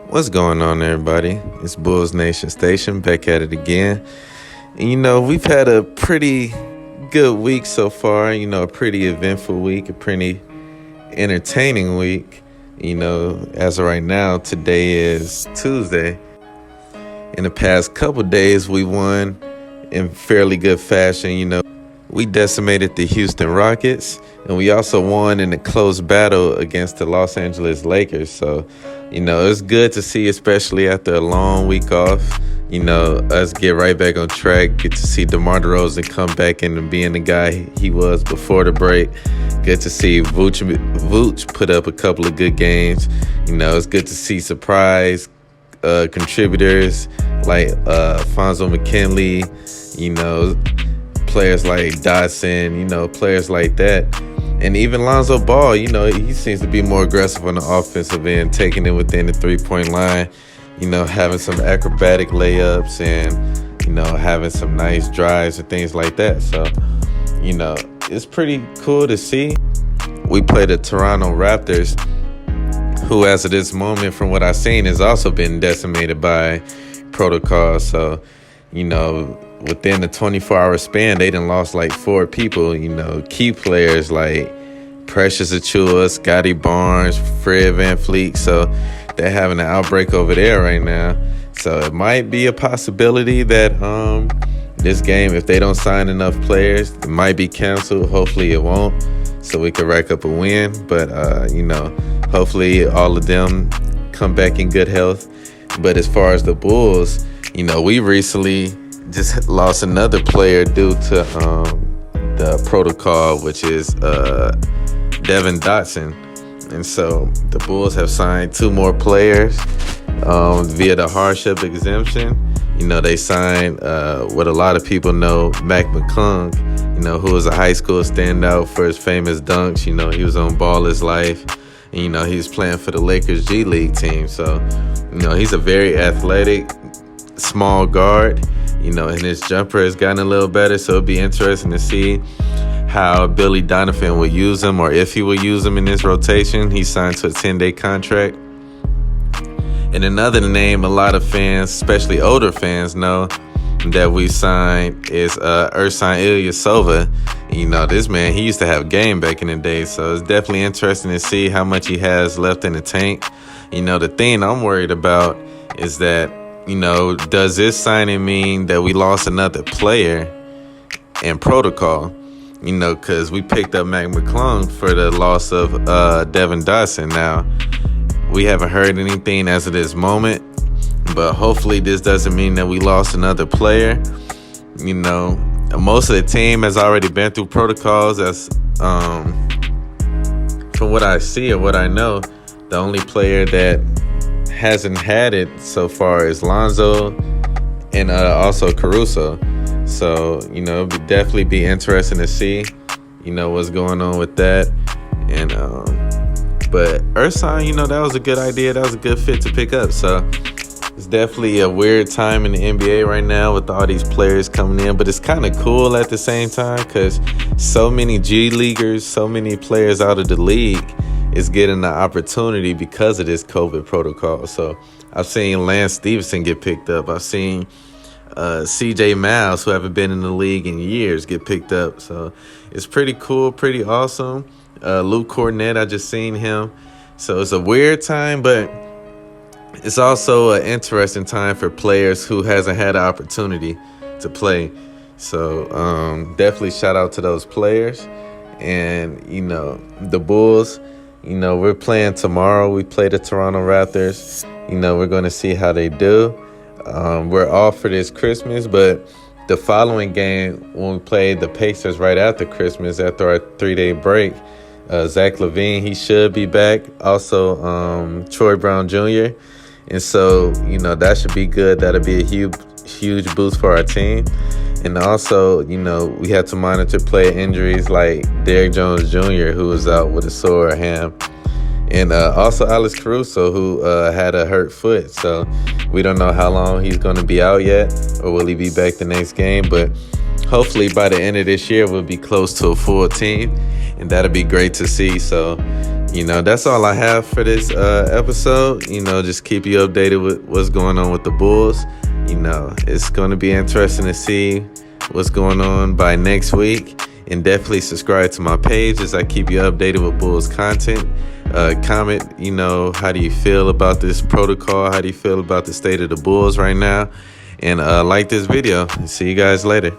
What's going on, everybody? It's Bulls Nation Station back at it again. And we've had a pretty good week so far, a pretty eventful week, a pretty entertaining week. As of right now, today is Tuesday. In the past couple days, we won in fairly good fashion. We decimated the Houston Rockets, and we also won in a close battle against the Los Angeles Lakers. So, it's good to see, especially after a long week off, us get right back on track, get to see DeMar DeRozan come back into being the guy he was before the break. Good to see Vooch put up a couple of good games. It's good to see surprise contributors like Fonzo McKinley, players like Dotson, players like that. And even Lonzo Ball, he seems to be more aggressive on the offensive end, taking it within the three-point line, having some acrobatic layups and, having some nice drives and things like that. So, it's pretty cool to see. We play the Toronto Raptors, who as of this moment, from what I've seen, has also been decimated by protocol. So, within the 24-hour span, they done lost like 4 people, key players like Precious Achiuwa, Scotty Barnes, Fred VanVleet. So they're having an outbreak over there right now. So it might be a possibility that this game, if they don't sign enough players, it might be canceled. Hopefully it won't, so we can rack up a win. But, hopefully all of them come back in good health. But as far as the Bulls, we recently just lost another player due to the protocol, which is Devin Dotson. And so the Bulls have signed 2 more players via the hardship exemption. They signed what a lot of people know, McClung, who was a high school standout for his famous dunks. He was on Ball His Life. And, he was playing for the Lakers G League team. So, he's a very athletic, small guard. And his jumper has gotten a little better, so it'll be interesting to see how Billy Donovan will use him, or if he will use him in this rotation. He signed to a 10-day contract. And another name a lot of fans, especially older fans, know that we signed is Ersan Ilyasova. This man, he used to have game back in the day, so it's definitely interesting to see how much he has left in the tank. The thing I'm worried about is that, does this signing mean that we lost another player in protocol? Because we picked up McClung for the loss of Devin Dotson. Now, we haven't heard anything as of this moment, but hopefully this doesn't mean that we lost another player. Most of the team has already been through protocols. As from what I see or what I know, the only player that hasn't had it so far is Lonzo and also Caruso. So, it'll definitely be interesting to see, what's going on with that. And but Ersan, that was a good idea. That was a good fit to pick up. So it's definitely a weird time in the NBA right now with all these players coming in. But it's kind of cool at the same time because so many G Leaguers, so many players out of the league is getting the opportunity because of this COVID protocol. So I've seen Lance Stevenson get picked up. I've seen CJ Miles, who haven't been in the league in years, get picked up. So it's pretty cool, pretty awesome. Luke Cornett, I just seen him. So it's a weird time, but it's also an interesting time for players who hasn't had an opportunity to play. So definitely shout out to those players. And, the Bulls, we're playing tomorrow. We play the Toronto Raptors. We're going to see how they do. We're off for this Christmas, but the following game, when we play the Pacers right after Christmas, after our 3-day break, Zach LaVine, he should be back. Also, Troy Brown Jr. And so, that should be good. That'll be a huge boost for our team. And also, we had to monitor player injuries like Derrick Jones Jr., who was out with a sore ham. And also Alex Caruso, who had a hurt foot. So we don't know how long he's going to be out yet, or will he be back the next game. But hopefully by the end of this year, we'll be close to a full team. And that'll be great to see. So You know, that's all I have for this episode. You know, just keep you updated with what's going on with the Bulls. You know, it's going to be interesting to see what's going on by next week. And definitely subscribe to my page as I keep you updated with Bulls content. Comment, you know, how do you feel about this protocol? How do you feel about the state of the Bulls right now? And like this video. See you guys later.